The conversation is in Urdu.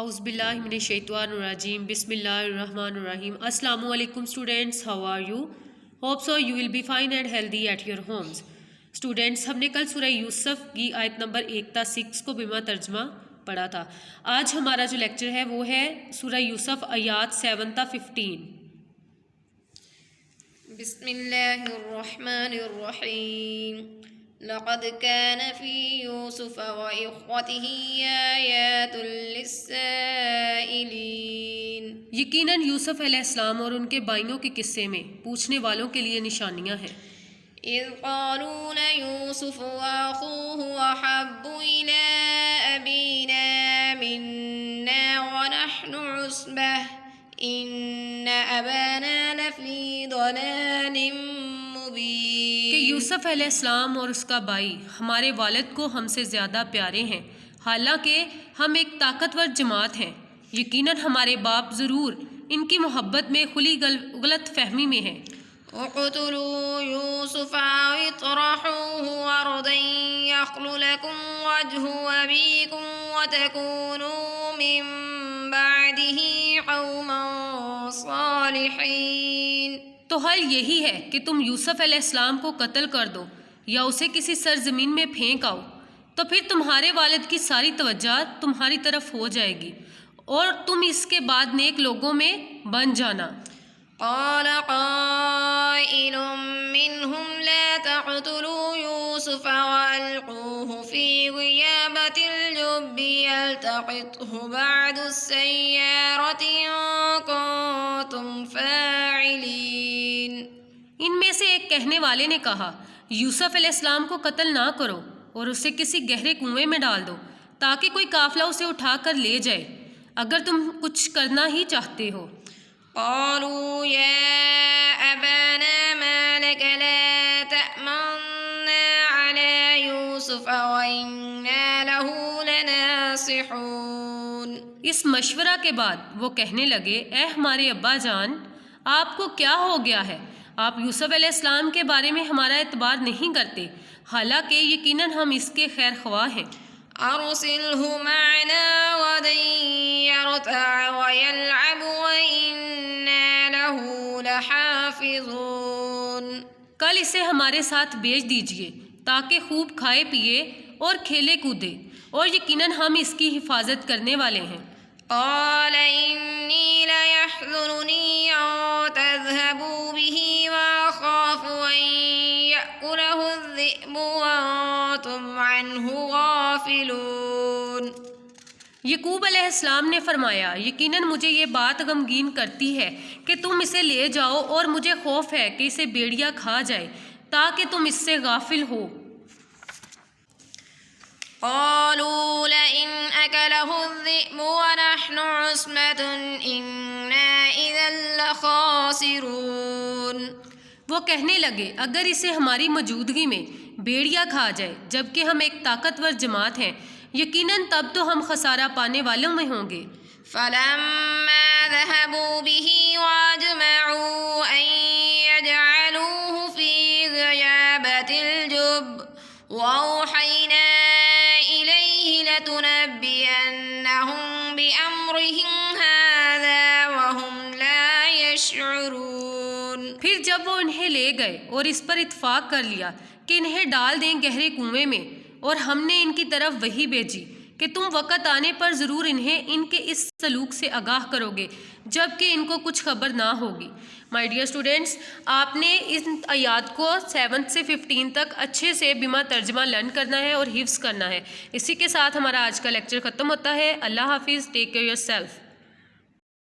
اعوذ باللہ من الشیطان الرجیم بسم اللہ الرحمن الرحیم. السلام علیکم students, how are you? Hope so you will be fine and healthy at your homes. Students, ہم نے کل سورہ یوسف کی آیت نمبر 1 تا 6 کو بما ترجمہ پڑھا تھا. آج ہمارا جو لیکچر ہے وہ ہے سورہ یوسف آیات 7 تا 15. بسم اللہ الرحمن الرحیم. لقد كان في يوسف وإخوته آيات للسائلين. یقیناً یوسف علیہ السلام اور ان کے بھائیوں کے قصے میں پوچھنے والوں کے لیے نشانیاں ہیں. إذ قالوا ليوسف وأخوه أحب إلى أبينا منا ونحن عصبة إن أبانا لفي ضلال کہ یوسف علیہ السلام اور اس کا بھائی ہمارے والد کو ہم سے زیادہ پیارے ہیں, حالانکہ ہم ایک طاقتور جماعت ہیں. یقیناً ہمارے باپ ضرور ان کی محبت میں کھلی غلط فہمی میں ہیں. اقتلوا يوسف أو اطرحوه أرضا يخل لكم وجه أبيكم وتكونوا من بعده قوما صالحين. تو حل یہی ہے کہ تم یوسف علیہ السلام کو قتل کر دو یا اسے کسی سرزمین میں پھینک آؤ, تو پھر تمہارے والد کی ساری توجہ تمہاری طرف ہو جائے گی اور تم اس کے بعد نیک لوگوں میں بن جانا. قال قائل منهم لا تقتلوا يوسف وألقوه في غيابة الجب يلتقطه بعض السيارة إن كنتم فاعلين. ان میں سے ایک کہنے والے نے کہا, یوسف علیہ السلام کو قتل نہ کرو اور اسے کسی گہرے کنویں میں ڈال دو تاکہ کوئی قافلہ اسے اٹھا کر لے جائے, اگر تم کچھ کرنا ہی چاہتے ہو. قالوا يا أبانا ما لك لا تأمنا على يوسف وإنا له لناصحون. اس مشورہ کے بعد وہ کہنے لگے, اے ہمارے ابا جان, آپ کو کیا ہو گیا ہے؟ آپ یوسف علیہ السلام کے بارے میں ہمارا اعتبار نہیں کرتے, حالانکہ یقیناً ہم اس کے خیر خواہ ہیں. أرسله معنا غدا يرتع ويلعب وإنا له لحافظون. کل اسے ہمارے ساتھ بھیج دیجئے تاکہ خوب کھائے پیے اور کھیلے کودے, اور یقیناً ہم اس کی حفاظت کرنے والے ہیں. قال إني ليحزنني أن تذهبوا به وأخاف أن يأكله الذئب وأنتم عنه غافلون. یعقوب علیہ السلام نے فرمایا, یقیناً مجھے یہ بات غمگین کرتی ہے کہ تم اسے لے جاؤ اور مجھے خوف ہے کہ اسے بھیڑیا کھا جائے تاکہ تم اس سے غافل ہو. قالوا لئن أكله الذئب ونحن عصبة إنا إذا لخاسرون. وہ کہنے لگے, اگر اسے ہماری موجودگی میں بھیڑیا کھا جائے جبکہ ہم ایک طاقتور جماعت ہیں, یقیناً تب تو ہم خسارہ پانے والوں میں ہوں گے. فلما ذهبوا به واجمعوا أن يجعلوه في غيابة الجب وأوحينا إليه لتنبئنهم بأمرهم هذا وهم لا يشعرون. پھر جب وہ انہیں لے گئے اور اس پر اتفاق کر لیا کہ انہیں ڈال دیں گہرے کنویں میں, اور ہم نے ان کی طرف وحی بھیجی کہ تم وقت آنے پر ضرور انہیں ان کے اس سلوک سے آگاہ کرو گے جبکہ ان کو کچھ خبر نہ ہوگی. مائی ڈیئر اسٹوڈینٹس, آپ نے ان آیات کو 7 سے 15 تک اچھے سے بما ترجمہ لرن کرنا ہے اور حفظ کرنا ہے. اسی کے ساتھ ہمارا آج کا لیکچر ختم ہوتا ہے. اللہ حافظ. Take care your self.